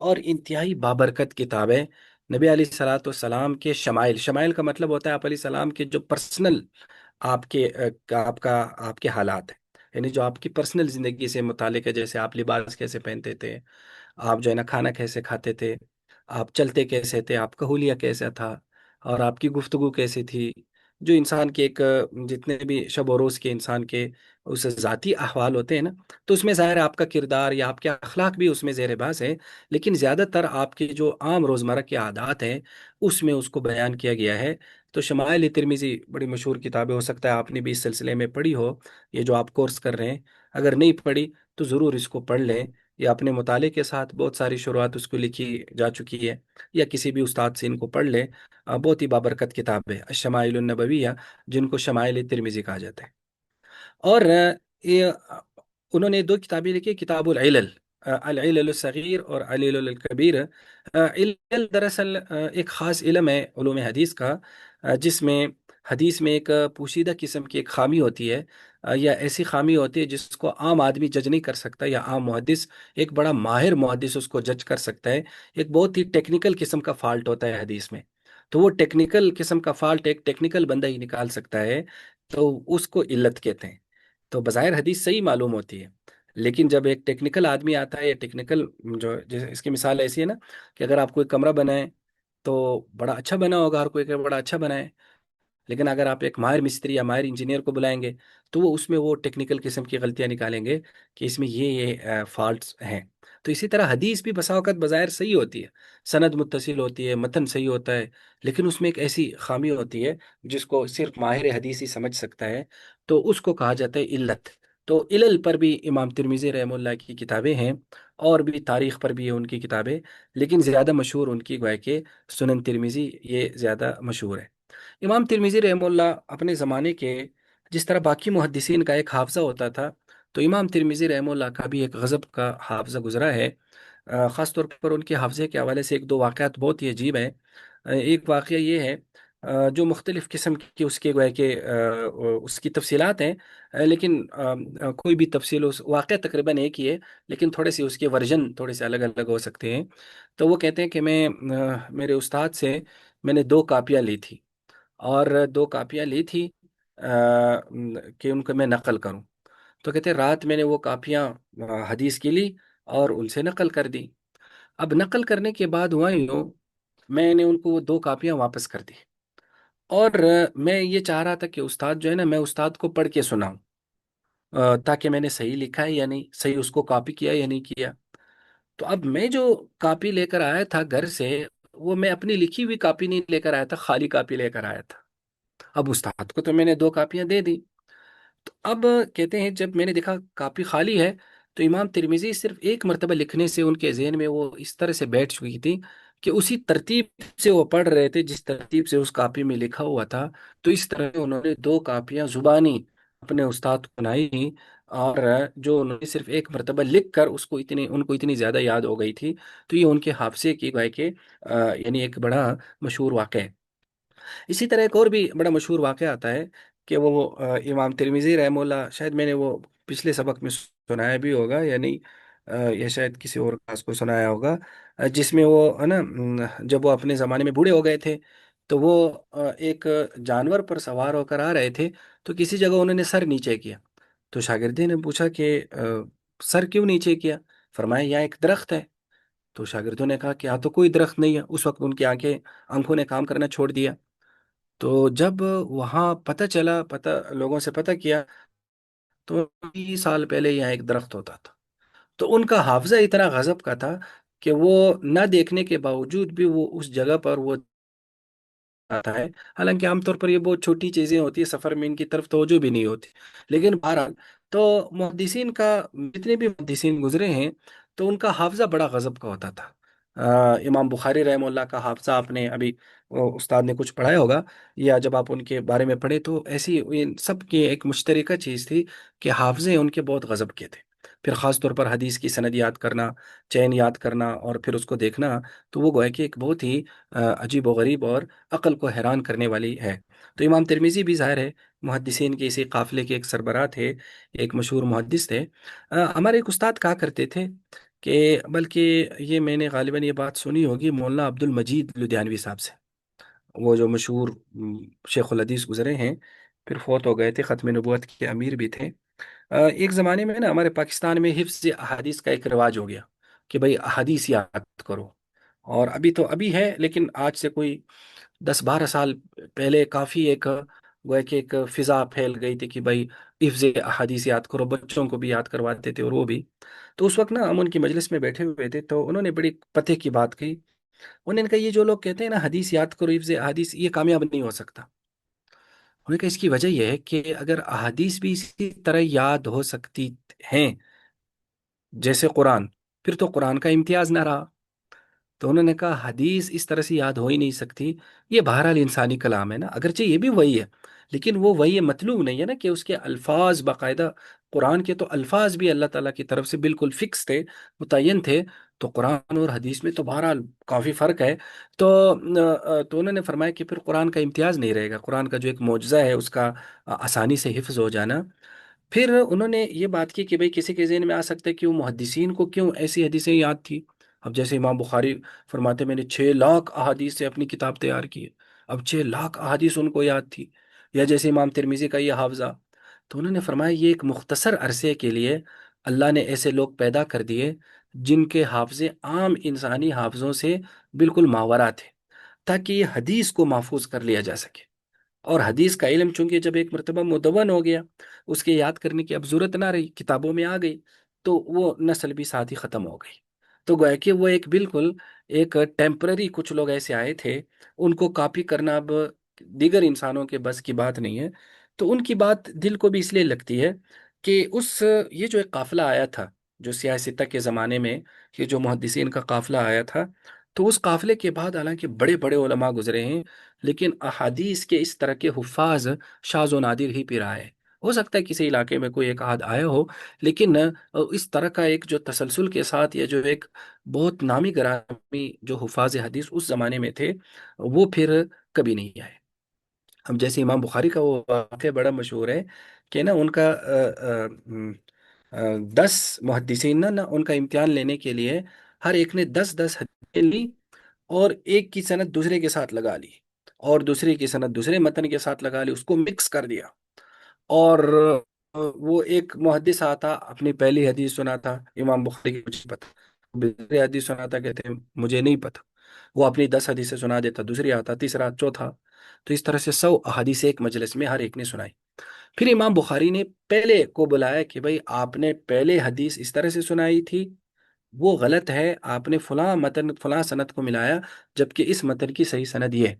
اور انتہائی بابرکت کتاب ہے۔ نبی علیہ الصلوۃ والسلام کے شمائل، شمائل کا مطلب ہوتا ہے آپ علیہ السلام کے جو پرسنل، آپ کے آپ کا آپ کے حالات ہیں، یعنی جو آپ کی پرسنل زندگی سے متعلق ہے، جیسے آپ لباس کیسے پہنتے تھے، آپ جو ہے نا کھانا کیسے کھاتے تھے، آپ چلتے کیسے تھے، آپ کا حلیہ کیسا تھا، اور آپ کی گفتگو کیسی تھی، جو انسان کے ایک جتنے بھی شب و روز کے انسان کے اس ذاتی احوال ہوتے ہیں نا، تو اس میں ظاہر ہے آپ کا کردار یا آپ کے اخلاق بھی اس میں زیر بحث ہے، لیکن زیادہ تر آپ کے جو عام روزمرہ کے عادات ہیں اس میں اس کو بیان کیا گیا ہے۔ تو شمائل ترمذی بڑی مشہور کتاب ہے، ہو سکتا ہے آپ نے بھی اس سلسلے میں پڑھی ہو، یہ جو آپ کورس کر رہے ہیں، اگر نہیں پڑھی تو ضرور اس کو پڑھ لیں۔ یا اپنے مطالعے کے ساتھ بہت ساری شروعات اس کو لکھی جا چکی ہے، یا کسی بھی استاد سے ان کو پڑھ لیں۔ بہت ہی بابرکت کتاب ہے الشمائل النبویہ، جن کو شمائل ترمذی کہا جاتا ہے۔ اور یہ انہوں نے دو کتابیں لکھی، کتاب العلل، العلل الصغیر اور علل الکبیر۔ علل دراصل ایک خاص علم ہے علوم حدیث کا، جس میں حدیث میں ایک پوشیدہ قسم کی ایک خامی ہوتی ہے، یا ایسی خامی ہوتی ہے جس کو عام آدمی جج نہیں کر سکتا، یا عام محدث، ایک بڑا ماہر محدث اس کو جج کر سکتا ہے۔ ایک بہت ہی ٹیکنیکل قسم کا فالٹ ہوتا ہے حدیث میں، تو وہ ٹیکنیکل قسم کا فالٹ ایک ٹیکنیکل بندہ ہی نکال سکتا ہے، تو اس کو علت کہتے ہیں۔ تو بظاہر حدیث صحیح معلوم ہوتی ہے، لیکن جب ایک ٹیکنیکل آدمی آتا ہے، یا ٹیکنیکل جو جیسے اس کی مثال ایسی ہے نا، کہ اگر آپ کوئی کمرہ بنائیں تو بڑا اچھا بنا ہوگا، ہر کوئی کہ بڑا اچھا بنائے، لیکن اگر آپ ایک ماہر مستری یا ماہر انجینئر کو بلائیں گے تو وہ اس میں وہ ٹیکنیکل قسم کی غلطیاں نکالیں گے کہ اس میں یہ فالٹس ہیں۔ تو اسی طرح حدیث بھی بسا اوقات بظاہر صحیح ہوتی ہے، سند متصل ہوتی ہے، متن صحیح ہوتا ہے، لیکن اس میں ایک ایسی خامی ہوتی ہے جس کو صرف ماہر حدیث ہی سمجھ سکتا ہے، تو اس کو کہا جاتا ہے علت۔ تو علل پر بھی امام ترمذی رحمہ اللہ کی کتابیں ہیں، اور بھی تاریخ پر بھی ہے ان کی کتابیں، لیکن زیادہ مشہور ان کی گویا کہ سنن ترمذی یہ زیادہ مشہور ہے۔ امام ترمذی رحمہ اللہ اپنے زمانے کے، جس طرح باقی محدثین کا ایک حافظہ ہوتا تھا، تو امام ترمذی رحمہ اللہ کا بھی ایک غضب کا حافظہ گزرا ہے۔ خاص طور پر ان کے حافظے کے حوالے سے ایک دو واقعات بہت ہی عجیب ہیں۔ ایک واقعہ یہ ہے، جو مختلف قسم کی اس کے گویا کہ اس کی تفصیلات ہیں، لیکن کوئی بھی تفصیل، اس واقعہ تقریباً ایک ہی ہے، لیکن تھوڑے سے اس کے ورژن تھوڑے سے الگ الگ ہو سکتے ہیں۔ تو وہ کہتے ہیں کہ میں میرے استاد سے میں نے دو کاپیاں لی تھی، اور دو کاپیاں لی تھی کہ ان کو میں نقل کروں۔ تو کہتے ہیں رات میں نے وہ کاپیاں حدیث کی لی اور ان سے نقل کر دی۔ اب نقل کرنے کے بعد ہوا یوں، میں نے ان کو وہ دو کاپیاں واپس کر دی، اور میں یہ چاہ رہا تھا کہ استاد جو ہے نا، میں استاد کو پڑھ کے سناؤں، تاکہ میں نے صحیح لکھا ہے یا نہیں، صحیح اس کو کاپی کیا یا نہیں کیا۔ تو اب میں جو کاپی لے کر آیا تھا گھر سے، وہ میں اپنی لکھی ہوئی کاپی نہیں لے کر آیا تھا، خالی کاپی لے کر آیا تھا۔ اب استاد کو تو میں نے دو کاپیاں دے دی، تو اب کہتے ہیں جب میں نے دیکھا کاپی خالی ہے، تو امام ترمیزی صرف ایک مرتبہ لکھنے سے ان کے ذہن میں وہ اس طرح سے بیٹھ چکی تھی کہ اسی ترتیب سے وہ پڑھ رہے تھے جس ترتیب سے اس کاپی میں لکھا ہوا تھا۔ تو اس طرح انہوں نے دو کاپیاں زبانی اپنے استاد کو سنائی، اور جو انہوں نے صرف ایک مرتبہ لکھ کر اس کو اتنی ان کو اتنی زیادہ یاد ہو گئی تھی۔ تو یہ ان کے حافظے کی گویا کہ یعنی ایک بڑا مشہور واقعہ ہے۔ اسی طرح ایک اور بھی بڑا مشہور واقعہ آتا ہے کہ وہ امام ترمذی رحمہ اللہ، شاید میں نے وہ پچھلے سبق میں سنایا بھی ہوگا یا نہیں، یا شاید کسی اور خاص کو سنایا ہوگا، جس میں وہ ہے نا، جب وہ اپنے زمانے میں بوڑھے ہو گئے تھے، تو وہ ایک جانور پر سوار ہو کر آ رہے تھے، تو کسی جگہ انہوں نے سر نیچے کیا، تو شاگردی نے پوچھا کہ سر کیوں نیچے کیا؟ فرمایا یہاں ایک درخت ہے۔ تو شاگردوں نے کہا کہ یہاں تو کوئی درخت نہیں ہے، اس وقت ان کی آنکھوں نے کام کرنا چھوڑ دیا۔ تو جب وہاں پتہ چلا، لوگوں سے پتہ کیا، تو 20 سال پہلے یہاں ایک درخت ہوتا تھا۔ تو ان کا حافظہ اتنا غضب کا تھا کہ وہ نہ دیکھنے کے باوجود بھی وہ اس جگہ پر وہ آتا ہے۔ حالانکہ عام طور پر یہ بہت چھوٹی چیزیں ہوتی ہیں، سفر میں ان کی طرف توجہ بھی نہیں ہوتی، لیکن بہرحال تو محدثین کا، جتنے بھی محدثین گزرے ہیں، تو ان کا حافظہ بڑا غضب کا ہوتا تھا۔ امام بخاری رحمہ اللہ کا حافظہ آپ نے ابھی وہ استاد نے کچھ پڑھایا ہوگا، یا جب آپ ان کے بارے میں پڑھے تو ایسی ان سب کی ایک مشترکہ چیز تھی کہ حافظے ان کے بہت غضب کے تھے۔ پھر خاص طور پر حدیث کی سند یاد کرنا، چین یاد کرنا، اور پھر اس کو دیکھنا، تو وہ گویا کہ ایک بہت ہی عجیب و غریب اور عقل کو حیران کرنے والی ہے۔ تو امام ترمذی بھی ظاہر ہے محدثین کے اسی قافلے کے ایک سربراہ تھے، ایک مشہور محدث تھے۔ ہمارے ایک استاد کہا کرتے تھے کہ بلکہ یہ میں نے غالباً یہ بات سنی ہوگی مولانا عبد المجید لدھیانوی صاحب سے، وہ جو مشہور شیخ الحدیث گزرے ہیں، پھر فوت ہو گئے تھے، ختم نبوت کے امیر بھی تھے۔ ایک زمانے میں نا ہمارے پاکستان میں حفظ احادیث کا ایک رواج ہو گیا کہ بھئی احادیث یاد کرو، اور ابھی تو ابھی ہے، لیکن آج سے کوئی 10 12 سال پہلے کافی ایک گویا کہ ایک فضا پھیل گئی تھی کہ بھائی حفظ احادیث یاد کرو، بچوں کو بھی یاد کرواتے تھے، اور وہ بھی۔ تو اس وقت نا ہم ان کی مجلس میں بیٹھے ہوئے تھے، تو انہوں نے بڑی پتے کی بات کہی۔ انہوں نے کہا یہ جو لوگ کہتے ہیں نا حدیث یاد کرو، حفظ احادیث، یہ کامیاب نہیں ہو سکتا۔ انہوں نے کہا اس کی وجہ یہ ہے کہ اگر احادیث بھی اسی طرح یاد ہو سکتی ہیں جیسے قرآن، پھر تو قرآن کا امتیاز نہ رہا۔ تو انہوں نے کہا حدیث اس طرح سے یاد ہو ہی نہیں سکتی، یہ بہرحال انسانی کلام ہے نا، اگرچہ یہ بھی وہی ہے، لیکن وہ وہی مطلوب نہیں ہے نا کہ اس کے الفاظ باقاعدہ، قرآن کے تو الفاظ بھی اللہ تعالیٰ کی طرف سے بالکل فکس تھے، متعین تھے، تو قرآن اور حدیث میں تو بہرحال کافی فرق ہے۔ تو تو انہوں نے فرمایا کہ پھر قرآن کا امتیاز نہیں رہے گا، قرآن کا جو ایک معجزہ ہے اس کا آسانی سے حفظ ہو جانا۔ پھر انہوں نے یہ بات کی کہ بھئی کسی کے ذہن میں آ سکتا ہے کہ وہ محدثین کو کیوں ایسی حدیثیں یاد تھی۔ اب جیسے امام بخاری فرماتے میں نے 6 لاکھ احادیث سے اپنی کتاب تیار کی ہے، اب 6 لاکھ احادیث ان کو یاد تھی، یا جیسے امام ترمذی کا یہ حافظہ۔ تو انہوں نے فرمایا یہ ایک مختصر عرصے کے لیے اللہ نے ایسے لوگ پیدا کر دیے جن کے حافظے عام انسانی حافظوں سے بالکل ماورا تھے، تاکہ یہ حدیث کو محفوظ کر لیا جا سکے۔ اور حدیث کا علم چونکہ جب ایک مرتبہ مدون ہو گیا، اس کے یاد کرنے کی اب ضرورت نہ رہی، کتابوں میں آ گئی، تو وہ نسل بھی ساتھ ہی ختم ہو گئی۔ تو گویا کہ وہ ایک بالکل ایک ٹیمپرری کچھ لوگ ایسے آئے تھے، ان کو کاپی کرنا اب دیگر انسانوں کے بس کی بات نہیں ہے۔ تو ان کی بات دل کو بھی اس لیے لگتی ہے کہ یہ جو ایک قافلہ آیا تھا جو سیاستہ کے زمانے میں، یہ جو محدثین کا قافلہ آیا تھا، تو اس قافلے کے بعد حالانکہ بڑے بڑے علماء گزرے ہیں، لیکن احادیث کے اس طرح کے حفاظ شاذ و نادر ہی پہ رہا ہے۔ ہو سکتا ہے کسی علاقے میں کوئی ایک آدھ آیا ہو، لیکن اس طرح کا ایک جو تسلسل کے ساتھ، یا جو ایک بہت نامی گرامی جو حفاظ حدیث اس زمانے میں تھے، وہ پھر کبھی نہیں آئے۔ اب جیسے امام بخاری کا وہ واقعہ بڑا مشہور ہے کہ نا ان کا 10 محدثین نا ان کا امتحان لینے کے لیے ہر ایک نے 10 10 حدیثیں لی، اور ایک کی سند دوسرے کے ساتھ لگا لی، اور دوسرے کی سند دوسرے متن کے ساتھ لگا لی، اس کو مکس کر دیا، اور وہ ایک محدث آتا اپنی پہلی حدیث سناتا، امام بخاری کی مجھے پتا، دوسری حدیث سناتا، کہتے ہیں مجھے نہیں پتا، وہ اپنی 10 حدیثیں سنا دیتا، دوسری آتا، تیسرا، چوتھا، تو اس طرح سے 100 احادیث ایک مجلس میں ہر ایک نے سنائی۔ پھر امام بخاری نے پہلے کو بلایا کہ بھائی آپ نے پہلے حدیث اس طرح سے سنائی تھی، وہ غلط ہے، آپ نے فلاں متن فلاں سند کو ملایا، جبکہ اس متن کی صحیح سند یہ ہے۔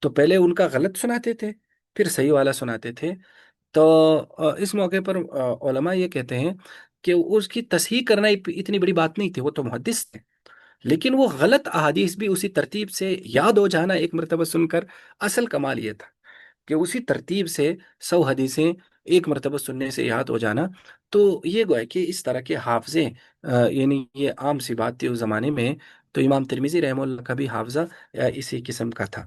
تو پہلے ان کا غلط سناتے تھے، پھر صحیح والا سناتے تھے۔ تو اس موقع پر علماء یہ کہتے ہیں کہ اس کی تصحیح کرنا اتنی بڑی بات نہیں تھی، وہ تو محدث تھے، لیکن وہ غلط احادیث بھی اسی ترتیب سے یاد ہو جانا ایک مرتبہ سن کر، اصل کمال یہ تھا کہ اسی ترتیب سے 100 حدیثیں ایک مرتبہ سننے سے یاد ہو جانا۔ تو یہ گویا کہ اس طرح کے حافظے یعنی یہ عام سی بات تھی اس زمانے میں۔ تو امام ترمذی رحمہ اللہ کا بھی حافظہ اسی قسم کا تھا۔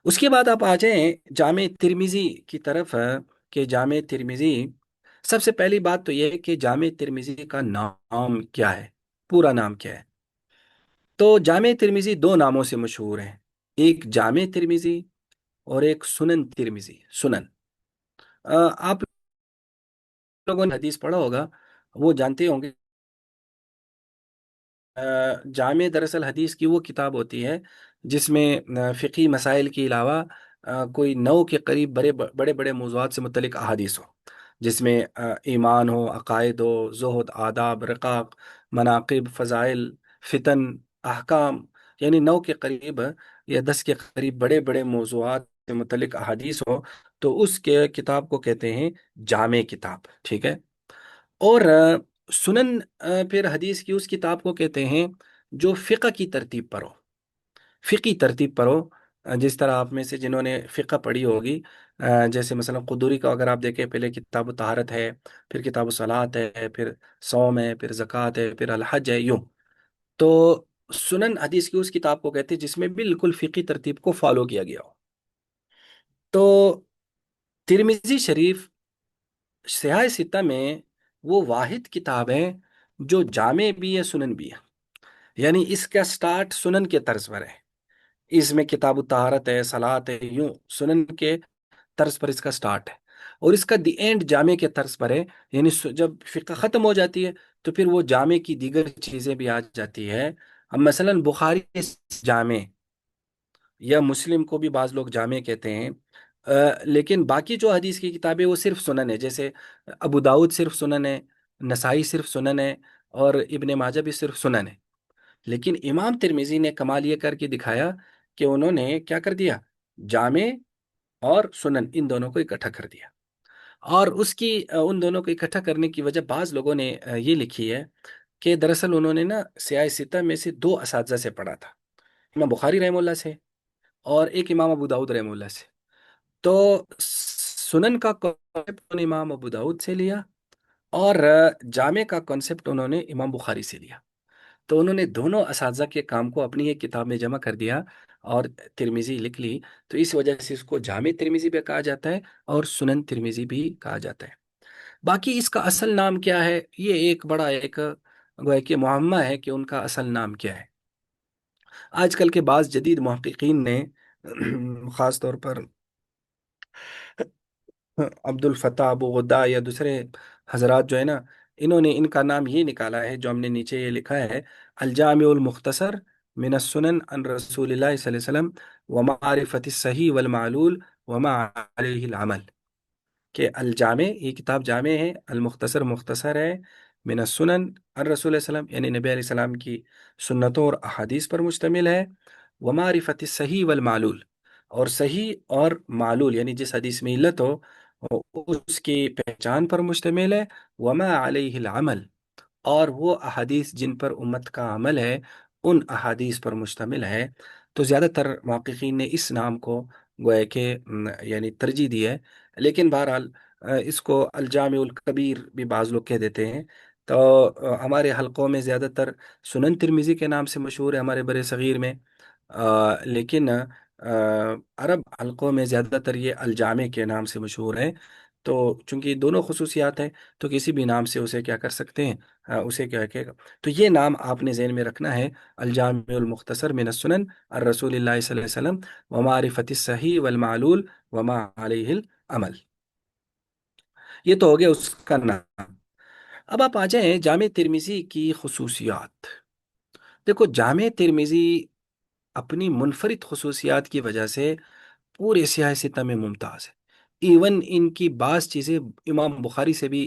اس کے بعد آپ آ جائیں جامع ترمذی کی طرف، کہ جامع ترمذی، سب سے پہلی بات تو یہ ہے کہ جامع ترمذی کا نام کیا ہے، پورا نام کیا ہے؟ تو جامع ترمذی 2 ناموں سے مشہور ہیں، ایک جامع ترمذی اور ایک سنن ترمذی۔ سنن، آپ لوگوں نے حدیث پڑھا ہوگا، وہ جانتے ہوں گے، جامع دراصل حدیث کی وہ کتاب ہوتی ہے جس میں فقہی مسائل کے علاوہ کوئی 9 کے قریب بڑے بڑے بڑے موضوعات سے متعلق احادیث ہو، جس میں ایمان ہو، عقائد ہو، زہد، آداب، رقاق، مناقب، فضائل، فتن، احکام، یعنی 9 کے قریب یا 10 کے قریب بڑے بڑے موضوعات سے متعلق احادیث ہو، تو اس کے کتاب کو کہتے ہیں جامع کتاب، ٹھیک ہے؟ اور سنن پھر حدیث کی اس کتاب کو کہتے ہیں جو فقہ کی ترتیب پر ہو، فقی ترتیب پر ہو۔ جس طرح آپ میں سے جنہوں نے فقہ پڑھی ہوگی، جیسے مثلا قدوری کا اگر آپ دیکھیں، پہلے کتاب طہارت ہے، پھر کتاب صلاۃ ہے، پھر صوم ہے، پھر زکوٰۃ ہے، پھر الحج ہے، یوں۔ تو سنن حدیث کی اس کتاب کو کہتے ہیں جس میں بالکل فقی ترتیب کو فالو کیا گیا ہو۔ تو ترمذی شریف سیاہ ستہ میں وہ واحد کتاب ہے جو جامع بھی ہے سنن بھی ہے، یعنی اس کا سٹارٹ سنن کے طرز پر ہے، اس میں کتاب الطہارت ہے، صلاۃ ہے، یوں سنن کے طرز پر اس کا سٹارٹ ہے، اور اس کا دی اینڈ جامع کے طرز پر ہے، یعنی جب فقہ ختم ہو جاتی ہے تو پھر وہ جامع کی دیگر چیزیں بھی آ جاتی ہے. اب مثلا بخاری جامع، یا مسلم کو بھی بعض لوگ جامع کہتے ہیں، لیکن باقی جو حدیث کی کتابیں وہ صرف سنن ہے، جیسے ابو داؤد صرف سنن ہے، نسائی صرف سنن ہے، اور ابن ماجہ بھی صرف سنن ہے. لیکن امام ترمذی نے کمال یہ کر کے دکھایا کہ انہوں نے کیا کر دیا، جامع اور سنن ان دونوں کو اکٹھا کر دیا. اور اس کی ان دونوں کو اکٹھا کرنے کی وجہ بعض لوگوں نے یہ لکھی ہے کہ دراصل انہوں نے نا سیاہ ستہ میں سے دو اساتذہ سے پڑھا تھا، امام بخاری رحمہ اللہ سے اور ایک امام ابو داؤد رحمہ اللہ سے. تو سنن کا کانسیپٹ امام ابو داؤد سے لیا، اور جامع کا کانسیپٹ انہوں نے امام بخاری سے لیا. تو انہوں نے دونوں اساتذہ کے کام کو اپنی ایک کتاب میں جمع کر دیا اور ترمیزی لکھ لی. تو اس وجہ سے اس کو جامع ترمیزی بھی کہا جاتا ہے اور سنن ترمیزی بھی کہا جاتا ہے. باقی اس کا اصل نام کیا ہے، یہ ایک بڑا ایک گویا کہ معمہ ہے کہ ان کا اصل نام کیا ہے. آج کل کے بعض جدید محققین نے خاص طور پر عبد الفتاح ابو غدا یا دوسرے حضرات جو ہے نا، انہوں نے ان کا نام یہ نکالا ہے جو ہم نے نیچے یہ لکھا ہے: الجامع المختصر من السنن عن رسول اللہ صلی اللہ علیہ وسلم ومعرفت الصحیح والمعلول وما علیہ العمل. کہ الجامع یہ کتاب جامع ہے، المختصر مختصر ہے، من السنن عن رسول اللہ علیہ وسلم یعنی نبی علیہ السلام کی سنتوں اور احادیث پر مشتمل ہے، ومعرفت الصحیح والمعلول اور صحیح اور معلول یعنی جس حدیث میں علت ہو اس کی پہچان پر مشتمل ہے، وما علیہ العمل اور وہ احادیث جن پر امت کا عمل ہے ان احادیث پر مشتمل ہے. تو زیادہ تر محققین نے اس نام کو گویا کہ یعنی ترجیح دی ہے. لیکن بہرحال اس کو الجامع الکبیر بھی بعض لوگ کہہ دیتے ہیں. تو ہمارے حلقوں میں زیادہ تر سنن ترمیزی کے نام سے مشہور ہے ہمارے بر صغیر میں، لیکن عرب حلقوں میں زیادہ تر یہ الجامع کے نام سے مشہور ہے. تو چونکہ دونوں خصوصیات ہیں تو کسی بھی نام سے اسے کیا کر سکتے ہیں، اسے کیا کہے گا. تو یہ نام آپ نے ذہن میں رکھنا ہے: الجامع المختصر من السنن الرسول اللہ صلی اللہ علیہ وسلم ومعرفت الصحیح والمعلول وما علیہ العمل. یہ تو ہو گیا اس کا نام. اب آپ آ جائیں جامع ترمذی کی خصوصیات. دیکھو جامع ترمذی اپنی منفرد خصوصیات کی وجہ سے پورے سیاہ ستہ میں ممتاز ہے. ایون ان کی بعض چیزیں امام بخاری سے بھی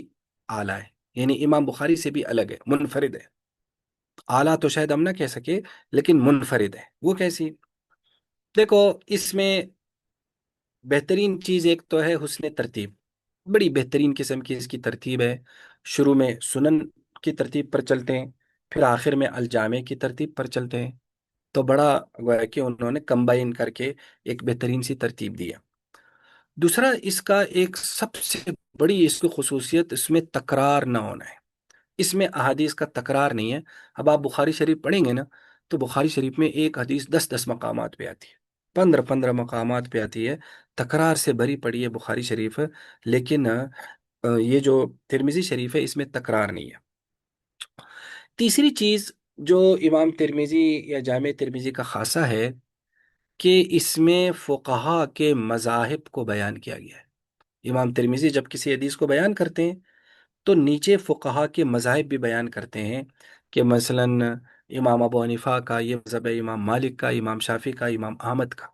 اعلیٰ ہے، یعنی امام بخاری سے بھی الگ ہے، منفرد ہے. اعلیٰ تو شاید ہم نہ کہہ سکے لیکن منفرد ہے. وہ کیسی؟ دیکھو اس میں بہترین چیز ایک تو ہے حسن ترتیب، بڑی بہترین قسم کی اس کی ترتیب ہے. شروع میں سنن کی ترتیب پر چلتے ہیں، پھر آخر میں الجامع کی ترتیب پر چلتے ہیں. تو بڑا گویا کہ انہوں نے کمبائن کر کے ایک بہترین سی ترتیب دی ہے. دوسرا اس کا ایک سب سے بڑی اس کی خصوصیت اس میں تکرار نہ ہونا ہے. اس میں احادیث کا تکرار نہیں ہے. اب آپ بخاری شریف پڑھیں گے نا تو بخاری شریف میں ایک حدیث 10 مقامات پہ آتی ہے، 15 مقامات پہ آتی ہے، تکرار سے بھری پڑی ہے بخاری شریف. لیکن یہ جو ترمذی شریف ہے اس میں تکرار نہیں ہے. تیسری چیز جو امام ترمذی یا جامع ترمذی کا خاصہ ہے کہ اس میں فقہا کے مذاہب کو بیان کیا گیا ہے. امام ترمذی جب کسی حدیث کو بیان کرتے ہیں تو نیچے فقہا کے مذاہب بھی بیان کرتے ہیں کہ مثلا امام ابو حنیفہ کا یہ مذہب ہے، امام مالک کا، امام شافی کا، امام احمد کا،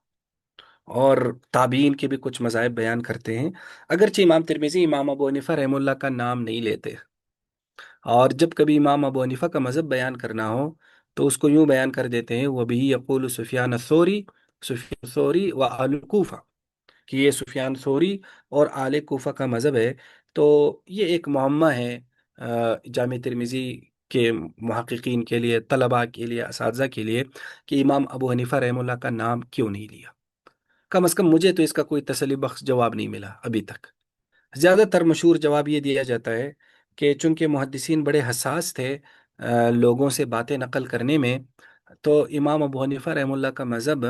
اور تابعین کے بھی کچھ مذاہب بیان کرتے ہیں. اگرچہ امام ترمذی امام ابو حنیفہ رحمہ اللہ کا نام نہیں لیتے، اور جب کبھی امام ابو حنیفہ کا مذہب بیان کرنا ہو تو اس کو یوں بیان کر دیتے ہیں: وہ بھی یقول سفیان الثوری، سفیان ثوری و آل کوفہ، کہ یہ سفیان ثوری اور آل کوفہ کا مذہب ہے. تو یہ ایک معمہ ہے جامع ترمذی کے محققین کے لیے، طلباء کے لیے، اساتذہ کے لیے، کہ امام ابو حنیفہ رحمہ اللہ کا نام کیوں نہیں لیا. کم از کم مجھے تو اس کا کوئی تسلی بخش جواب نہیں ملا ابھی تک. زیادہ تر مشہور جواب یہ دیا جاتا ہے کہ چونکہ محدثین بڑے حساس تھے لوگوں سے باتیں نقل کرنے میں، تو امام ابو حنیفہ رحمہ اللہ کا مذہب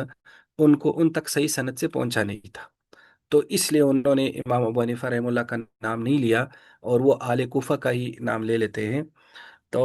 ان کو ان تک صحیح سند سے پہنچا نہیں تھا. تو اس لیے انہوں نے امام ابو حنیفہ رحمہ اللہ کا نام نہیں لیا اور وہ آل کوفہ کا ہی نام لے لیتے ہیں. تو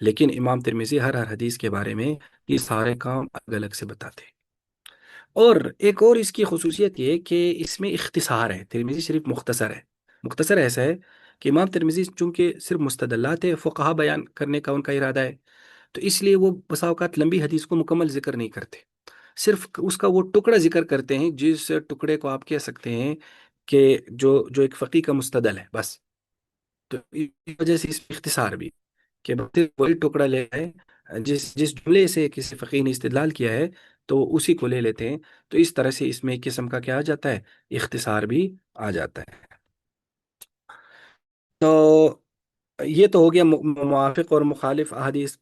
لیکن امام ترمذی ہر حدیث کے بارے میں یہ سارے کام الگ الگ سے بتاتے ہیں۔ اور ایک اور اس کی خصوصیت یہ کہ اس میں اختصار ہے، ترمذی شریف مختصر ہے۔ مختصر ایسا ہے کہ امام ترمذی چونکہ صرف مستدلات فقہا بیان کرنے کا ان کا ارادہ ہے، تو اس لیے وہ بسا اوقات لمبی حدیث کو مکمل ذکر نہیں کرتے، صرف اس کا وہ ٹکڑا ذکر کرتے ہیں جس ٹکڑے کو آپ کہہ سکتے ہیں کہ جو ایک فقی کا مستدل ہے بس۔ تو اس وجہ سے اس میں اختصار بھی کہ بس صرف وہی ٹکڑا لے ہے جس جس جملے سے کسی فقیر نے استدلال کیا ہے، تو اسی کو لے لیتے ہیں۔ تو اس طرح سے اس میں ایک قسم کا کیا آ جاتا ہے، اختصار بھی آ جاتا ہے۔ تو یہ تو ہو گیا موافق اور مخالف احادیث۔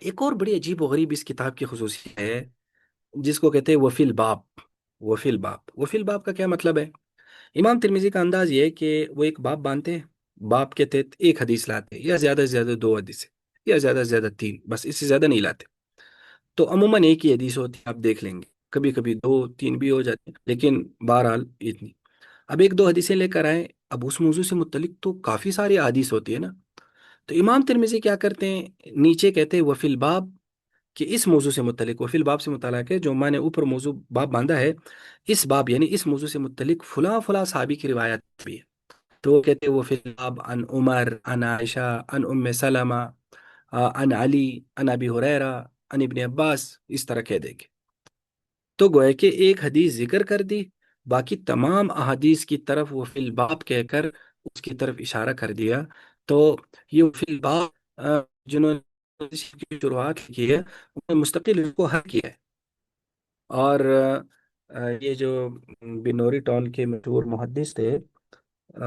ایک اور بڑی عجیب و غریب اس کتاب کی خصوصیت ہے جس کو کہتے ہیں وفی الباب۔ وفی الباب، وفی الباب کا کیا مطلب ہے؟ امام ترمذی کا انداز یہ ہے کہ وہ ایک باب باندھتے ہیں، باب کے تحت ایک حدیث لاتے ہیں، یا زیادہ سے زیادہ دو حدیث، یا زیادہ سے زیادہ تین، بس اس سے زیادہ نہیں لاتے۔ تو عموماً ایک ہی حدیث ہوتی ہے، آپ دیکھ لیں گے، کبھی کبھی دو تین بھی ہو جاتے ہیں، لیکن بہرحال اتنی۔ اب ایک دو حدیثیں لے کر آئیں، اب اس موضوع سے متعلق تو کافی ساری حدیث ہوتی ہے نا، تو امام ترمذی کیا کرتے ہیں، نیچے کہتے ہیں وفی الباب، کہ اس موضوع سے متعلق، وفی الباب سے متعلق ہے جو میں نے اوپر موضوع باب باندھا ہے، اس باب یعنی اس موضوع سے متعلق فلاں فلاں صحابی کی روایت بھی ہے۔ تو وہ کہتے ہیں وفی الباب عن عمر عن عائشہ عن ام سلمہ عن علی عن ابی ہریرہ عن ابن عباس، اس طرح کہہ دیں گے۔ تو گویا کہ ایک حدیث ذکر کر دی، باقی تمام احادیث کی طرف وہ فی الباب کہہ کر اس کی طرف اشارہ کر دیا۔ تو یہ فی الباب جنہوں نے اس کی شروعات کی ہے، انہوں نے مستقل اس کو حل کیا ہے۔ اور یہ جو بنوری ٹاؤن کے مشہور محدث تھے، آ،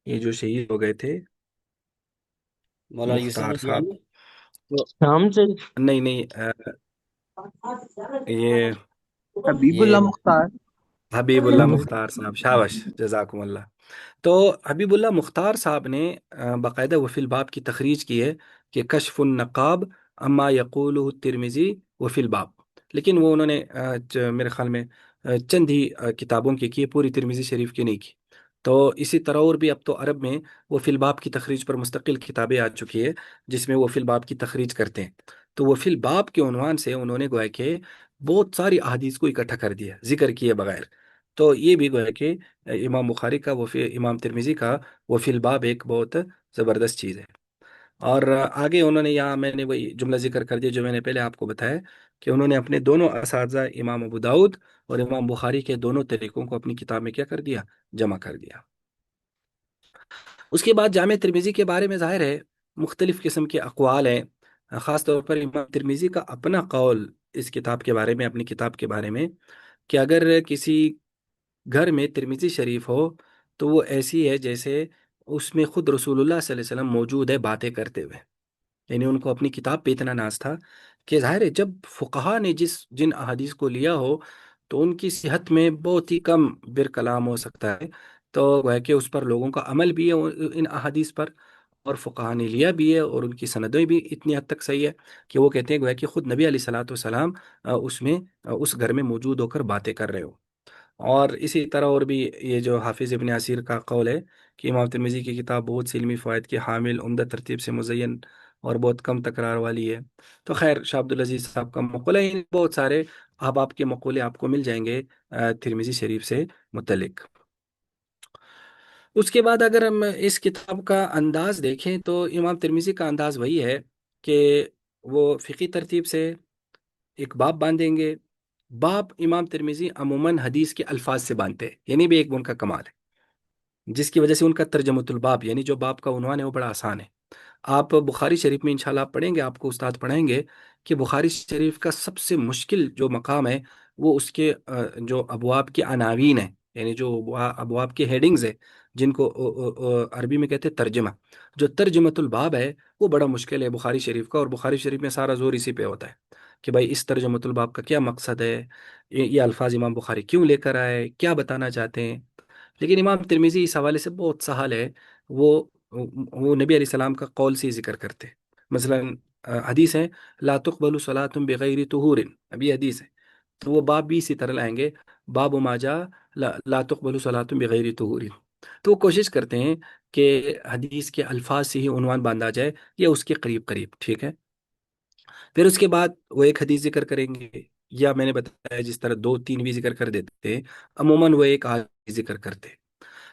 یہ جو شہید ہو گئے تھے، مولانا یوسف مختار صاحب، ندیانی شام سے نہیں نہیں، یہ حبیب یہ اللہ مختار۔ حبیب اللہ مختار صاحب، شابش، جزاکم اللہ۔ تو حبیب اللہ مختار صاحب نے باقاعدہ وفی الباب کی تخریج کی ہے کہ کشف النقاب اما یقولہ الترمذی وفی الباب، لیکن وہ انہوں نے میرے خیال میں چند ہی کتابوں کی پوری ترمذی شریف کی نہیں کی۔ تو اسی طرح اور بھی اب تو عرب میں وفی الباب کی تخریج پر مستقل کتابیں آ چکی ہے جس میں وفی الباب کی تخریج کرتے ہیں۔ تو وفی الباب کے عنوان سے انہوں نے گویا کہ بہت ساری احادیث کو اکٹھا کر دیا ذکر کیے بغیر۔ تو یہ بھی گویا کہ امام بخاری کا امام ترمذی کا وفی الباب ایک بہت زبردست چیز ہے۔ اور آگے انہوں نے، یہاں میں نے وہی جملہ ذکر کر دیا جو میں نے پہلے آپ کو بتایا، کہ انہوں نے اپنے دونوں اساتذہ امام ابو داؤد اور امام بخاری کے دونوں طریقوں کو اپنی کتاب میں کیا کر دیا، جمع کر دیا۔ اس کے بعد جامع ترمذی کے بارے میں ظاہر ہے مختلف قسم کے اقوال ہیں، خاص طور پر امام ترمذی کا اپنا قول اس کتاب کے بارے میں، اپنی کتاب کے بارے میں، کہ اگر کسی گھر میں ترمذی شریف ہو تو وہ ایسی ہے جیسے اس میں خود رسول اللہ صلی اللہ علیہ وسلم موجود ہے باتیں کرتے ہوئے۔ یعنی ان کو اپنی کتاب پہ اتنا ناز تھا کہ ظاہر ہے جب فقہا نے جن احادیث کو لیا ہو تو ان کی صحت میں بہت ہی کم بر کلام ہو سکتا ہے، تو گویا کہ اس پر لوگوں کا عمل بھی ہے ان احادیث پر، اور فقہا نے لیا بھی ہے، اور ان کی سندیں بھی اتنی حد تک صحیح ہے کہ وہ کہتے ہیں گویا کہ خود نبی علیہ الصلوۃ والسلام اس میں اس گھر میں موجود ہو کر باتیں کر رہے ہو۔ اور اسی طرح اور بھی یہ جو حافظ ابن عسیر کا قول ہے کہ امام ترمذی کی کتاب بہت سی علمی فوائد کی حامل، عمدہ ترتیب سے مزین اور بہت کم تکرار والی ہے۔ تو خیر، شاہ عبد العزیز صاحب کا مقولہ ہے، بہت سارے احباب کے مقولے آپ کو مل جائیں گے ترمذی شریف سے متعلق۔ اس کے بعد اگر ہم اس کتاب کا انداز دیکھیں تو امام ترمذی کا انداز وہی ہے کہ وہ فقی ترتیب سے ایک باب باندھیں گے۔ باب امام ترمذی عموماً حدیث کے الفاظ سے باندھتے ہیں، یعنی بھی ایک ان کا کمال ہے، جس کی وجہ سے ان کا ترجمۃ الباب یعنی جو باب کا عنوان ہے وہ بڑا آسان ہے۔ آپ بخاری شریف میں انشاءاللہ آپ پڑھیں گے، آپ کو استاد پڑھائیں گے کہ بخاری شریف کا سب سے مشکل جو مقام ہے وہ اس کے جو ابواب کے عناوین ہیں، یعنی جو ابواب کے ہیڈنگز ہیں، جن کو عربی میں کہتے ہیں ترجمہ، جو ترجمۃ الباب ہے وہ بڑا مشکل ہے بخاری شریف کا، اور بخاری شریف میں سارا زور اسی پہ ہوتا ہے کہ بھائی اس ترجمۃ الباب کا کیا مقصد ہے، یہ الفاظ امام بخاری کیوں لے کر آئے، کیا بتانا چاہتے ہیں۔ لیکن امام ترمذی اس حوالے سے بہت سہل ہے، وہ وہ نبی علیہ السلام کا قول سے ہی ذکر کرتے ہیں۔ مثلا حدیث ہے لا تقبل صلاۃ بغیر طہور، اب یہ حدیث ہے، تو وہ باب بھی اسی طرح لائیں گے، باب ما جاء لا تقبل صلاۃ بغیر طہور۔ تو وہ کوشش کرتے ہیں کہ حدیث کے الفاظ سے ہی عنوان باندھا جائے یا اس کے قریب قریب، ٹھیک ہے؟ پھر اس کے بعد وہ ایک حدیث ذکر کریں گے، یا میں نے بتایا جس طرح دو تین بھی ذکر کر دیتے ہیں، عموماً وہ ایک حدیث ذکر کرتے ہیں۔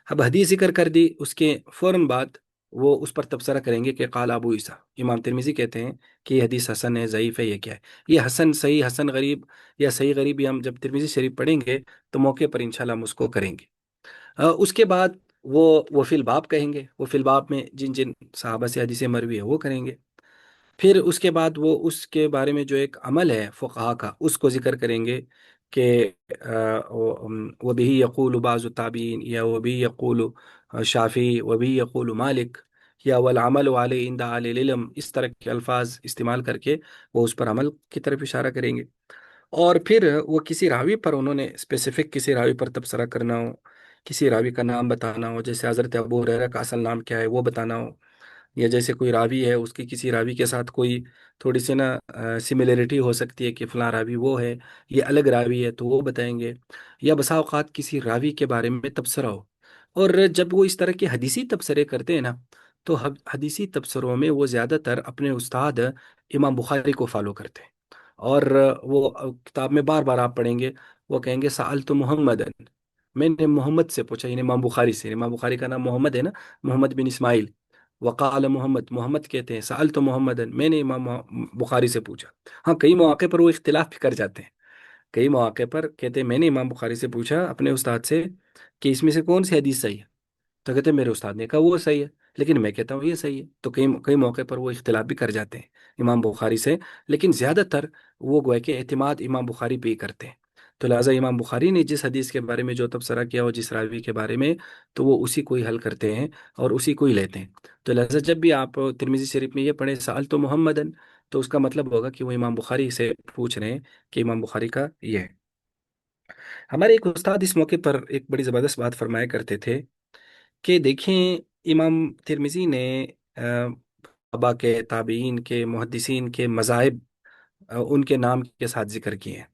اب حدیث ذکر کر دی، اس کے فوراً بعد وہ اس پر تبصرہ کریں گے کہ قال ابو عیسیٰ، امام ترمذی کہتے ہیں کہ یہ حدیث حسن ہے، ضعیف ہے، یہ کیا ہے؟ یہ حسن، صحیح، حسن غریب یا صحیح غریب، یہ ہم جب ترمذی شریف پڑھیں گے تو موقع پر انشاءاللہ ہم اس کو کریں گے۔ اس کے بعد وہ فی الباب کہیں گے، وہ فی الباب میں جن جن صحابہ سے حدیث مروی ہے وہ کریں گے۔ پھر اس کے بعد وہ اس کے بارے میں جو ایک عمل ہے فقہا کا اس کو ذکر کریں گے کہ وہ بھی یقول بعض التابعین، یا وہ بھی یقول شافی، وہ بھی یقول مالک، یا والعمل علی عند اہل العلم، اس طرح کے الفاظ استعمال کر کے وہ اس پر عمل کی طرف اشارہ کریں گے۔ اور پھر وہ کسی راوی پر انہوں نے اسپیسیفک کسی راوی پر تبصرہ کرنا ہو، کسی راوی کا نام بتانا ہو، جیسے حضرت ابو ہریرہ کا اصل نام کیا ہے وہ بتانا ہو، یا جیسے کوئی راوی ہے اس کی کسی راوی کے ساتھ کوئی تھوڑی سی نا سملیرٹی ہو سکتی ہے کہ فلاں راوی وہ ہے، یہ الگ راوی ہے، تو وہ بتائیں گے۔ یا بسا اوقات کسی راوی کے بارے میں تبصرہ ہو، اور جب وہ اس طرح کے حدیثی تبصرے کرتے ہیں نا، تو حدیثی تبصروں میں وہ زیادہ تر اپنے استاد امام بخاری کو فالو کرتے ہیں۔ اور وہ کتاب میں بار بار آپ پڑھیں گے، وہ کہیں گے سألت محمد، میں نے محمد سے پوچھا، یعنی امام بخاری سے، امام بخاری کا نام محمد ہے نا، محمد بن اسماعیل، وقال محمد، محمد کہتے ہیں، سألت محمد، میں نے امام بخاری سے پوچھا۔ ہاں، کئی مواقع پر وہ اختلاف بھی کر جاتے ہیں، کئی مواقع پر کہتے ہیں میں نے امام بخاری سے پوچھا اپنے استاد سے کہ اس میں سے کون سی حدیث صحیح ہے، تو کہتے ہیں میرے استاد نے کہا وہ صحیح ہے، لیکن میں کہتا ہوں یہ صحیح ہے۔ تو کئی کئی موقع پر وہ اختلاف بھی کر جاتے ہیں امام بخاری سے، لیکن زیادہ تر وہ گویا کہ اعتماد امام بخاری پہ ہی کرتے ہیں۔ تو لہٰذا امام بخاری نے جس حدیث کے بارے میں جو تبصرہ کیا ہو، جس راوی کے بارے میں، تو وہ اسی کو ہی حل کرتے ہیں اور اسی کو ہی لیتے ہیں۔ تو لہٰذا جب بھی آپ ترمذی شریف میں یہ پڑھیں سألت محمدن، تو اس کا مطلب ہوگا کہ وہ امام بخاری سے پوچھ رہے ہیں کہ امام بخاری کا یہ ہے۔ ہمارے ایک استاد اس موقع پر ایک بڑی زبردست بات فرمایا کرتے تھے کہ دیکھیں، امام ترمذی نے صحابہ کے، تابعین کے، محدثین کے مذاہب ان کے نام کے ساتھ ذکر کیے ہیں،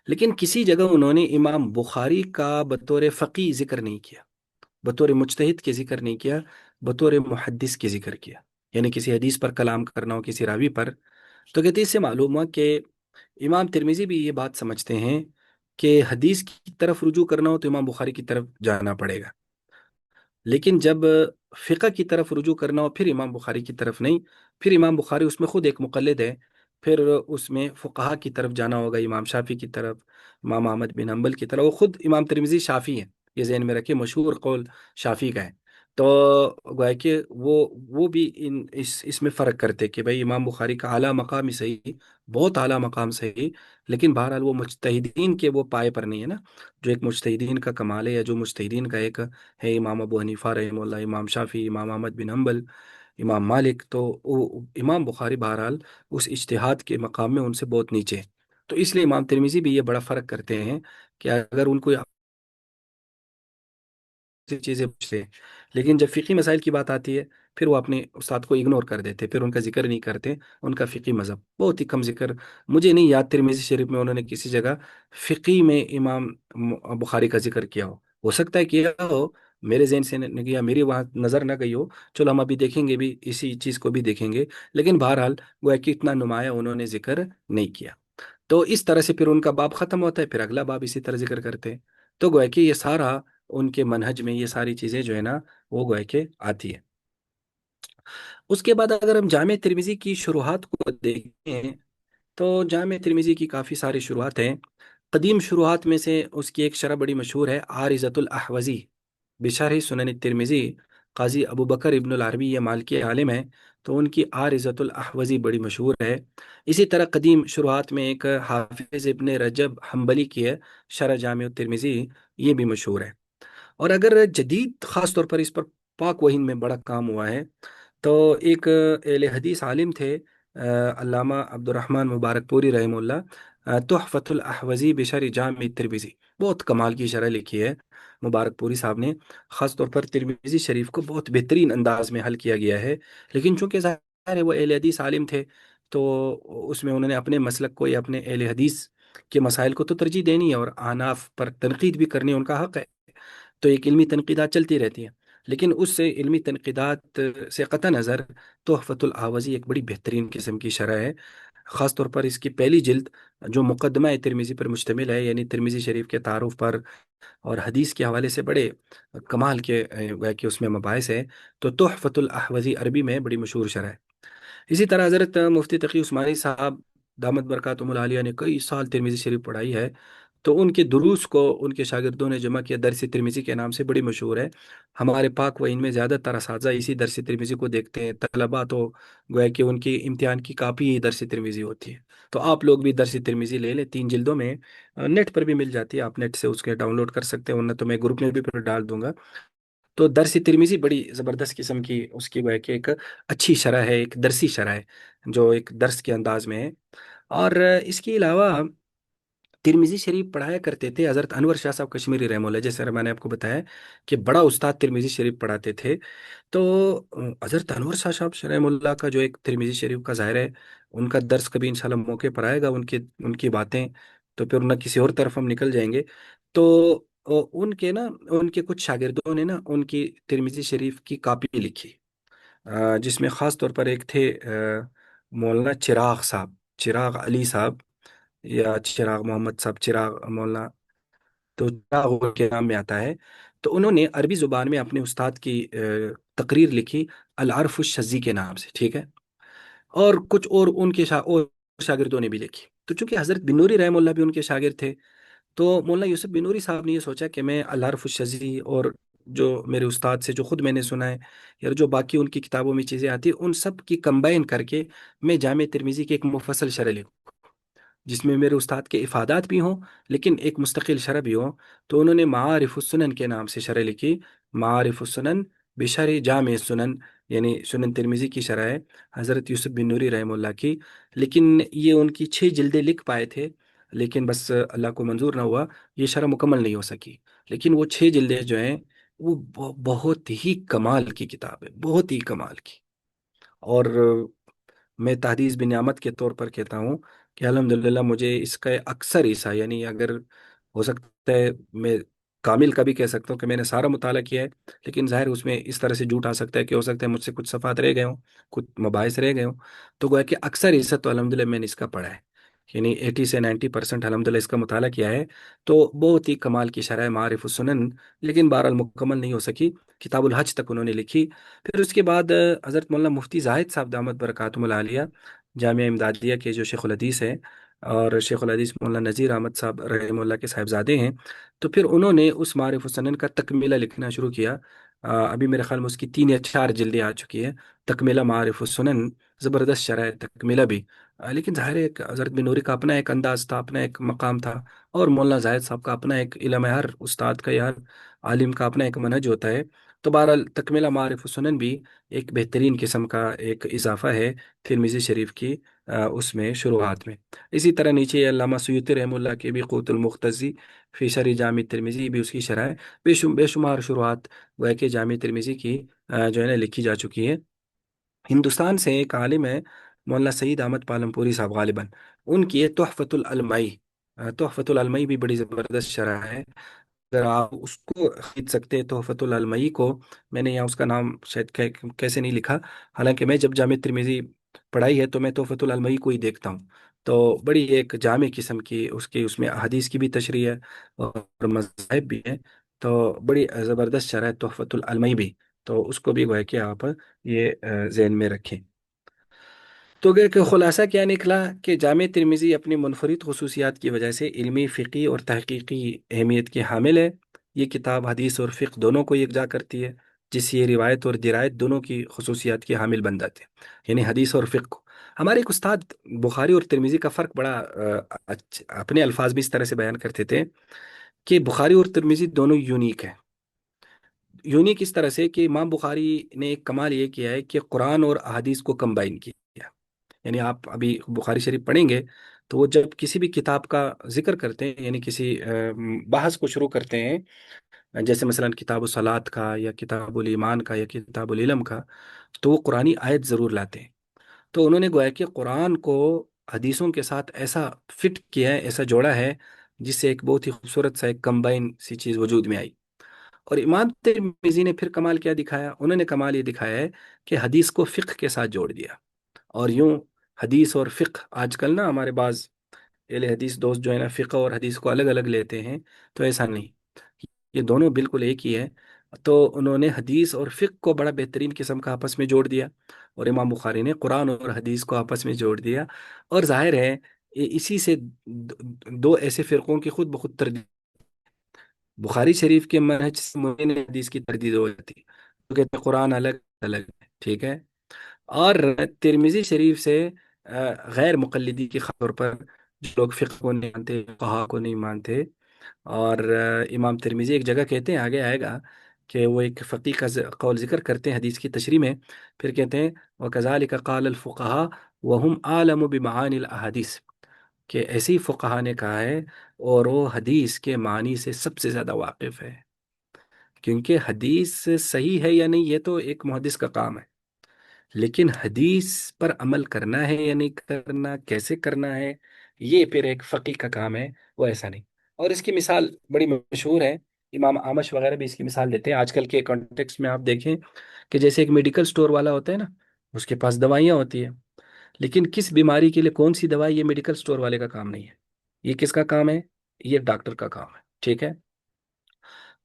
لیکن کسی جگہ انہوں نے امام بخاری کا بطور فقی ذکر نہیں کیا، بطور مجتہد کے ذکر نہیں کیا، بطور محدث کے ذکر کیا۔ یعنی کسی حدیث پر کلام کرنا ہو کسی راوی پر، تو کہتے ہیں اس سے معلوم ہوا کہ امام ترمذی بھی یہ بات سمجھتے ہیں کہ حدیث کی طرف رجوع کرنا ہو تو امام بخاری کی طرف جانا پڑے گا، لیکن جب فقہ کی طرف رجوع کرنا ہو پھر امام بخاری کی طرف نہیں۔ پھر امام بخاری اس میں خود ایک مقلد ہے، پھر اس میں فقہا کی طرف جانا ہوگا، امام شافی کی طرف، امام احمد بن حنبل کی طرف۔ وہ خود امام ترمذی شافی ہیں، یہ ذہن میں رکھے، مشہور قول شافی کا ہے۔ تو گویا کہ وہ بھی اس میں فرق کرتے کہ بھائی امام بخاری کا اعلیٰ مقام ہی صحیح، بہت اعلیٰ مقام صحیح، لیکن بہرحال وہ مجتہدین کے وہ پائے پر نہیں ہے نا، جو ایک مجتہدین کا کمال ہے، یا جو مجتہدین کا ایک ہے، امام ابو حنیفہ رحمہ اللہ، امام شافی، امام احمد بن حنبل، امام مالک، تو امام بخاری بہرحال اس اجتہاد کے مقام میں ان سے بہت نیچے ہے۔ تو اس لیے امام ترمذی بھی یہ بڑا فرق کرتے ہیں کہ اگر ان کو سی چیزیں پوچھتے ہیں، لیکن جب فقی مسائل کی بات آتی ہے پھر وہ اپنے استاد کو اگنور کر دیتے، پھر ان کا ذکر نہیں کرتے، ان کا فقی مذہب بہت ہی کم ذکر، مجھے نہیں یاد ترمذی شریف میں انہوں نے کسی جگہ فقی میں امام بخاری کا ذکر کیا ہو سکتا ہے کیا ہو، میرے ذہن سے نہیں گیا، میری وہاں نظر نہ گئی ہو، چلو ہم ابھی دیکھیں گے بھی، اسی چیز کو بھی دیکھیں گے، لیکن بہرحال وہ کہ اتنا نمایاں انہوں نے ذکر نہیں کیا۔ تو اس طرح سے پھر ان کا باب ختم ہوتا ہے، پھر اگلا باب اسی طرح ذکر کرتے ہیں۔ تو گویا کہ یہ سارا ان کے منہج میں یہ ساری چیزیں جو ہے نا وہ گویا کہ آتی ہے۔ اس کے بعد اگر ہم جامع ترمذی کی شروحات کو دیکھیں تو جامع ترمذی کی کافی ساری شروحات ہیں۔ قدیم شروحات میں سے اس کی ایک شرح بڑی مشہور ہے، عارضۃ الاحوزی بشرح سنن الترمذی۔ قاضی ابو بکر ابن العربی یہ مالکی عالم ہے، تو ان کی عارضۃ الاحوزی بڑی مشہور ہے۔ اسی طرح قدیم شروحات میں ایک حافظ ابن رجب حنبلی کی ہے، شرح جامع الترمذی، یہ بھی مشہور ہے۔ اور اگر جدید خاص طور پر اس پر پاک و ہند میں بڑا کام ہوا ہے، تو ایک اہل حدیث عالم تھے، علامہ عبد الرحمن مبارک پوری رحمہ اللہ، تحفۃ الاحوزی بشرح جامع ترمذی، بہت کمال کی شرح لکھی ہے مبارک پوری صاحب نے۔ خاص طور پر ترمذی شریف کو بہت بہترین انداز میں حل کیا گیا ہے، لیکن چونکہ ظاہر ہے وہ اہل حدیث عالم تھے، تو اس میں انہوں نے اپنے مسلک کو یا اپنے اہل حدیث کے مسائل کو تو ترجیح دینی ہے، اور احناف پر تنقید بھی کرنی ان کا حق ہے۔ تو ایک علمی تنقیدات چلتی رہتی ہیں، لیکن اس سے علمی تنقیدات سے قطع نظر تحفۃ الآوازی ایک بڑی بہترین قسم کی شرح ہے، خاص طور پر اس کی پہلی جلد جو مقدمہ ترمذی پر مشتمل ہے، یعنی ترمذی شریف کے تعارف پر اور حدیث کے حوالے سے بڑے کمال کے گویا کہ اس میں مباحث ہے، تو تحفۃ الاحوذی عربی میں بڑی مشہور شرح ہے۔ اسی طرح حضرت مفتی تقی عثمانی صاحب دامت برکاتہم العالیہ نے کئی سال ترمذی شریف پڑھائی ہے، تو ان کے دروس کو ان کے شاگردوں نے جمع کیا، درس ترمذی کے نام سے بڑی مشہور ہے۔ ہمارے پاک و ان میں زیادہ تر اساتذہ اسی درس ترمذی کو دیکھتے ہیں، طلبا تو گویا کہ ان کی امتحان کی کاپی ہی درس ترمذی ہوتی ہے۔ تو آپ لوگ بھی درس ترمذی لے لیں، 3 جلدوں میں، نیٹ پر بھی مل جاتی ہے، آپ نیٹ سے اس کے ڈاؤن لوڈ کر سکتے ہیں، ورنہ تو میں گروپ میں بھی پھر ڈال دوں گا۔ تو درس ترمذی بڑی زبردست قسم کی اس کی گویا کہ ایک اچھی شرح ہے، ایک درسی شرح ہے جو ایک درس کے انداز میں ہے۔ اور اس کے علاوہ ترمذی شریف پڑھایا کرتے تھے حضرت انور شاہ صاحب کشمیری رحمہ اللہ، جیسے میں نے آپ کو بتایا کہ بڑا استاد ترمذی شریف پڑھاتے تھے۔ تو حضرت انور شاہ صاحب رحمہ اللہ کا جو ایک ترمذی شریف کا ظاہر ہے، ان کا درس کبھی انشاءاللہ موقع پر آئے گا، ان کی باتیں تو پھر نہ کسی اور طرف ہم نکل جائیں گے۔ تو ان کے کچھ شاگردوں نے نا ان کی ترمذی شریف کی کاپی لکھی، جس میں خاص طور پر ایک تھے مولانا چراغ صاحب، چراغ علی صاحب یا چراغ محمد صاحب، چراغ مولانا، تو چراغ کے نام میں آتا ہے۔ تو انہوں نے عربی زبان میں اپنے استاد کی تقریر لکھی العرف الشذی کے نام سے، ٹھیک ہے، اور کچھ اور ان کے اور شاگردوں نے بھی لکھی۔ تو چونکہ حضرت بن نوری رحمہ اللہ بھی ان کے شاگرد تھے، تو مولانا یوسف بن نوری صاحب نے یہ سوچا کہ میں الحرف الشذی اور جو میرے استاد سے جو خود میں نے سنا ہے، یا جو باقی ان کی کتابوں میں چیزیں آتی ہیں، ان سب کی کمبائن کر کے میں جامع ترمذی کی ایک مفصل شرح لکھوں، جس میں میرے استاد کے افادات بھی ہوں لیکن ایک مستقل شرح بھی ہوں۔ تو انہوں نے معارف السنن کے نام سے شرح لکھی، معارف السنن بشرح جامع السنن، یعنی سنن ترمذی کی شرح ہے حضرت یوسف بن نوری رحمہ اللہ کی۔ لیکن یہ ان کی 6 جلدیں لکھ پائے تھے، لیکن بس اللہ کو منظور نہ ہوا، یہ شرح مکمل نہیں ہو سکی۔ لیکن وہ 6 جلدیں جو ہیں وہ بہت ہی کمال کی کتاب ہے، بہت ہی کمال کی۔ اور میں تحدیث بن نعمت کے طور پر کہتا ہوں کہ الحمدللہ مجھے اس کا اکثر حصہ، یعنی اگر ہو سکتا ہے میں کامل کا بھی کہہ سکتا ہوں کہ میں نے سارا مطالعہ کیا ہے، لیکن ظاہر اس میں اس طرح سے جھوٹ آ سکتا ہے کہ ہو سکتا ہے مجھ سے کچھ صفحات رہ گئے ہوں، کچھ مباحث رہ گئے ہوں، تو گویا کہ اکثر حصہ تو الحمدللہ میں نے اس کا پڑھا ہے، یعنی 80 سے 90% الحمدللہ اس کا مطالعہ کیا ہے۔ تو بہت ہی کمال کی شرح ہے معارف السنن، لیکن بہرحال مکمل نہیں ہو سکی، کتاب الحج تک انہوں نے لکھی۔ پھر اس کے بعد حضرت مولانا مفتی زاہد صاحب دامت برکاتہم العالیہ جامعہ امدادیہ کے جو شیخ الحدیث ہیں، اور شیخ الحدیث مولانا نذیر احمد صاحب رحمہ اللہ کے صاحبزادے ہیں، تو پھر انہوں نے اس معارف السنن کا تکملہ لکھنا شروع کیا۔ ابھی میرے خیال میں اس کی 3 یا 4 جلدیں آ چکی ہیں، تکملہ معارف السنن، زبردست شرح ہے تکملہ بھی۔ لیکن ظاہر ہے کہ حضرت بن نوری کا اپنا ایک انداز تھا، اپنا ایک مقام تھا، اور مولانا زاہد صاحب کا اپنا ایک علم ہے، ہر استاد کا یا ہر عالم کا اپنا ایک منہج ہوتا ہے۔ تو بہرحال تکملہ معارف السنن بھی ایک بہترین قسم کا ایک اضافہ ہے ترمذی شریف کی اس میں شروحات میں۔ اسی طرح نیچے علامہ سیوطی رحمہ اللہ کی بھی قوت المختزی فی شرح جامع ترمذی بھی اس کی شرح ہے، بے شمار شروحات گویا کہ جامع ترمذی کی جو ہے نا لکھی جا چکی ہے۔ ہندوستان سے ایک عالم ہے مولانا سعید احمد پالمپوری صاحب غالباً، ان کی ہے تحفۃ العلمائی، تحفۃ العلمائی بھی بڑی زبردست شرح ہے، اگر آپ اس کو خرید سکتے ہیں تحفۃ العلمئی کو۔ میں نے یہاں اس کا نام شاید کیسے نہیں لکھا، حالانکہ میں جب جامع ترمذی پڑھائی ہے تو میں تحفۃ العلمئی کو ہی دیکھتا ہوں۔ تو بڑی ایک جامع قسم کی اس میں حدیث کی بھی تشریح ہے اور مذاہب بھی ہے، تو بڑی زبردست شرح ہے تحفۃ العلمئی بھی، تو اس کو بھی گویا کہ آپ یہ ذہن میں رکھیں۔ تو گئے کہ خلاصہ کیا نکلا کہ جامع ترمذی اپنی منفرد خصوصیات کی وجہ سے علمی، فقی اور تحقیقی اہمیت کی حامل ہے۔ یہ کتاب حدیث اور فقہ دونوں کو یکجا کرتی ہے، جس سے یہ روایت اور درایت دونوں کی خصوصیات کی حامل بن جاتے ہیں، یعنی حدیث اور فقہ کو۔ ہمارے ایک استاد بخاری اور ترمذی کا فرق بڑا اپنے الفاظ میں اس طرح سے بیان کرتے تھے کہ بخاری اور ترمذی دونوں یونیک ہیں۔ یونیک اس طرح سے کہ امام بخاری نے ایک کمال یہ کیا ہے کہ قرآن اور احادیث کو کمبائن کیا، یعنی آپ ابھی بخاری شریف پڑھیں گے تو وہ جب کسی بھی کتاب کا ذکر کرتے ہیں، یعنی کسی بحث کو شروع کرتے ہیں، جیسے مثلا کتاب الصلاۃ کا یا کتاب الایمان کا یا کتاب العلم کا، تو وہ قرآنی آیت ضرور لاتے ہیں۔ تو انہوں نے گویا کہ قرآن کو حدیثوں کے ساتھ ایسا فٹ کیا ہے، ایسا جوڑا ہے، جس سے ایک بہت ہی خوبصورت سا ایک کمبائن سی چیز وجود میں آئی۔ اور امام ترمذی نے پھر کمال کیا دکھایا؟ انہوں نے کمال یہ دکھایا ہے کہ حدیث کو فقہ کے ساتھ جوڑ دیا۔ اور یوں حدیث اور فقہ، آج کل نا ہمارے بعض اہل حدیث دوست جو ہے نا فقہ اور حدیث کو الگ الگ لیتے ہیں، تو ایسا نہیں، یہ دونوں بالکل ایک ہی ہے۔ تو انہوں نے حدیث اور فقہ کو بڑا بہترین قسم کا آپس میں جوڑ دیا، اور امام بخاری نے قرآن اور حدیث کو آپس میں جوڑ دیا۔ اور ظاہر ہے اسی سے دو ایسے فرقوں کی خود بخود تردید، بخاری شریف کے منہج سے معین حدیث کی تردید ہو جاتی ہے، تو کہتے ہیں قرآن الگ الگ ہے، ٹھیک ہے۔ اور ترمذی شریف سے غیر مقلدی کی خاطر پر جو لوگ فقہ کو نہیں مانتے، فقہا کو نہیں مانتے، اور امام ترمذی ایک جگہ کہتے ہیں، آگے آئے گا کہ وہ ایک فقی کا قول ذکر کرتے ہیں حدیث کی تشریح میں، پھر کہتے ہیں وَكَذَلِكَ قَالَ الْفُقَهَاءُ وَهُمْ أَعْلَمُ بِمَعَانِ الْأَحَادِيثِ، کہ ایسی فقہا نے کہا ہے اور وہ حدیث کے معنی سے سب سے زیادہ واقف ہے، کیونکہ حدیث صحیح ہے یا نہیں یہ تو ایک محدث کا کام ہے، لیکن حدیث پر عمل کرنا ہے یا نہیں کرنا، کیسے کرنا ہے، یہ پھر ایک فقی کا کام ہے، وہ ایسا نہیں۔ اور اس کی مثال بڑی مشہور ہے، امام آمش وغیرہ بھی اس کی مثال دیتے ہیں آج کل کے کانٹیکس میں۔ آپ دیکھیں کہ جیسے ایک میڈیکل سٹور والا ہوتا ہے نا، اس کے پاس دوائیاں ہوتی ہیں، لیکن کس بیماری کے لیے کون سی دوائی، یہ میڈیکل سٹور والے کا کام نہیں ہے، یہ کس کا کام ہے؟ یہ ڈاکٹر کا کام ہے، ٹھیک ہے۔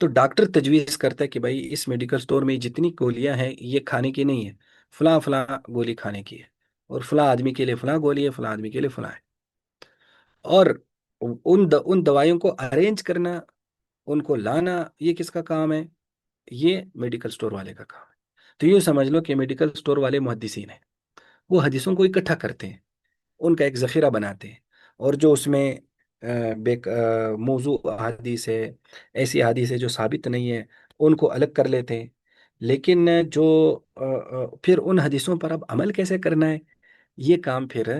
تو ڈاکٹر تجویز کرتا ہے کہ بھائی اس میڈیکل سٹور میں جتنی گولیاں ہیں یہ کھانے کی نہیں ہے، فلاں فلاں گولی کھانے کی ہے، اور فلاں آدمی کے لیے فلاں گولی ہے، فلاں آدمی کے لیے فلاں ہے۔ اور ان دوائیوں کو ارینج کرنا، ان کو لانا، یہ کس کا کام ہے؟ یہ میڈیکل سٹور والے کا کام ہے۔ تو یوں سمجھ لو کہ میڈیکل سٹور والے محدثین ہیں، وہ حدیثوں کو اکٹھا کرتے ہیں، ان کا ایک ذخیرہ بناتے ہیں، اور جو اس میں موضوع احادیث ہے، ایسی احادیث ہے جو ثابت نہیں ہے، ان کو الگ کر لیتے ہیں۔ لیکن جو پھر ان حدیثوں پر اب عمل کیسے کرنا ہے، یہ کام پھر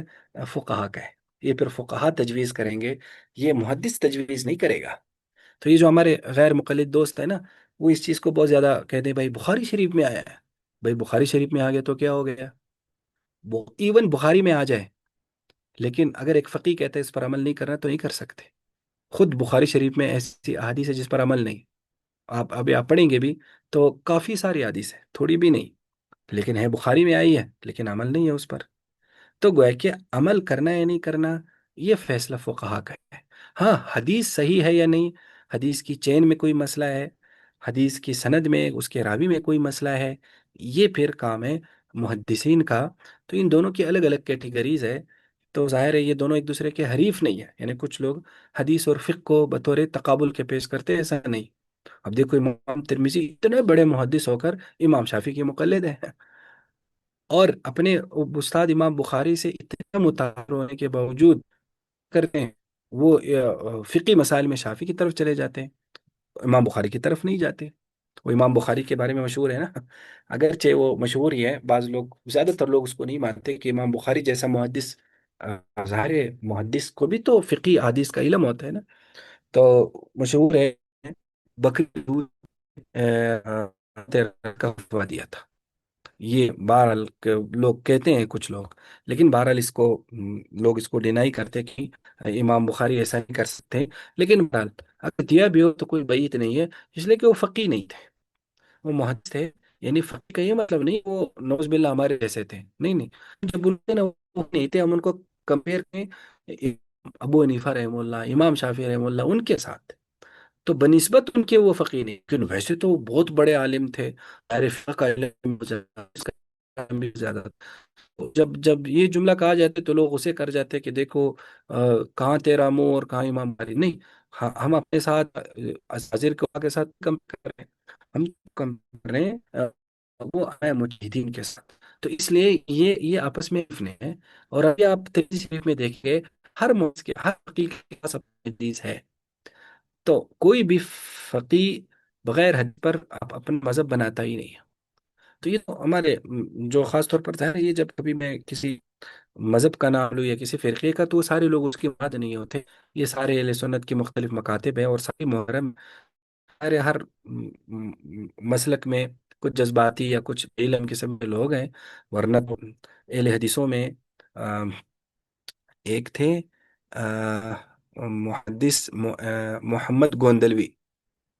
فقہا کا ہے، یہ پھر فقہا تجویز کریں گے، یہ محدث تجویز نہیں کرے گا۔ تو یہ جو ہمارے غیر مقلد دوست ہیں نا، وہ اس چیز کو بہت زیادہ کہتے ہیں بھائی بخاری شریف میں آیا ہے، بھائی بخاری شریف میں آ گیا تو کیا ہو گیا؟ ایون بخاری میں آ جائے، لیکن اگر ایک فقی کہتا ہے اس پر عمل نہیں کرنا تو نہیں کر سکتے۔ خود بخاری شریف میں ایسی احادیث ہے جس پر عمل نہیں، آپ ابھی آپ پڑھیں گے بھی تو کافی ساری احادیث ہے، تھوڑی بھی نہیں، لیکن ہے بخاری میں آئی ہے، لیکن عمل نہیں ہے اس پر۔ تو گویا کہ عمل کرنا یا نہیں کرنا، یہ فیصلہ فقہا کا ہے۔ ہاں، حدیث صحیح ہے یا نہیں، حدیث کی چین میں کوئی مسئلہ ہے، حدیث کی سند میں اس کے راوی میں کوئی مسئلہ ہے، یہ پھر کام ہے محدثین کا۔ تو ان دونوں کی الگ الگ کیٹیگریز ہے، تو ظاہر ہے یہ دونوں ایک دوسرے کے حریف نہیں ہیں، یعنی کچھ لوگ حدیث اور فقہ کو بطور تقابل کے پیش کرتے ہیں، ایسا نہیں۔ اب دیکھو امام ترمذی اتنے بڑے محدث ہو کر امام شافعی کے مقلد ہیں، اور اپنے استاد امام بخاری سے اتنے متاثر ہونے کے باوجود کرتے ہیں وہ فقی مسائل میں شافعی کی طرف چلے جاتے ہیں، امام بخاری کی طرف نہیں جاتے۔ وہ امام بخاری کے بارے میں مشہور ہے نا، اگرچہ وہ مشہور ہی ہے، بعض لوگ، زیادہ تر لوگ اس کو نہیں مانتے کہ امام بخاری جیسا محدث، ظاہر ہے محدث کو بھی تو فقی حدیث کا علم ہوتا ہے نا، تو مشہور ہے بکری دودھ کا فتویٰ دیا تھا، یہ بہرحال لوگ کہتے ہیں کچھ لوگ، لیکن بہرحال اس کو لوگ اس کو ڈینائی کرتے کہ امام بخاری ایسا نہیں کر سکتے، لیکن بہرحال اگر دیا بھی ہو تو کوئی بعید نہیں ہے، اس لیے کہ وہ فقی نہیں تھے، وہ محدث تھے۔ یعنی فقی کا یہ مطلب نہیں وہ نوز باللہ ہمارے جیسے تھے، نہیں نہیں، جب بولتے ہیں نا وہ نہیں تھے، ہم ان کو کمپیئر کریں ابو حنیفہ رحمہ اللہ، امام شافعی رحمہ اللہ ان کے ساتھ، تو بنسبت ان کے وہ فقیر نہیں، لیکن ویسے تو وہ بہت بڑے عالم تھے، عارف کا علم بھی زیادہ، اس کا علم بھی زیادہ تھا۔ جب جب یہ جملہ کہا جاتا ہے تو لوگ اسے کر جاتے ہیں کہ دیکھو کہاں تیرا منہ اور کہاں امام بخاری، نہیں، ہم اپنے ساتھ حاضر کے ساتھ کم کر رہے ہیں، ہم کم کر رہے ہیں وہ آئے مجاہدین کے ساتھ، تو اس لیے یہ آپس میں افنے ہیں۔ اور ابھی آپ ترمذی شریف میں دیکھیں، ہر موضوع کے ہر فقیر کے پاس اپنی حدیث ہے، تو کوئی بھی فقی بغیر حد پر اپنا مذہب بناتا ہی نہیں ہے۔ تو یہ تو ہمارے جو خاص طور پر ظاہر ہے، یہ جب کبھی میں کسی مذہب کا نام لوں یا کسی فرقے کا تو وہ سارے لوگ اس کی بات نہیں ہوتے، یہ سارے اہل سنت کی مختلف مکاتب ہیں، اور ساری محرم سارے ہر مسلک میں کچھ جذباتی یا کچھ علم قسم کے لوگ ہیں، ورنہ تو اہل حدیثوں میں ایک تھے محدث محمد گوندلوی،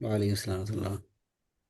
وعلیکم السلام ورحمۃ اللہ۔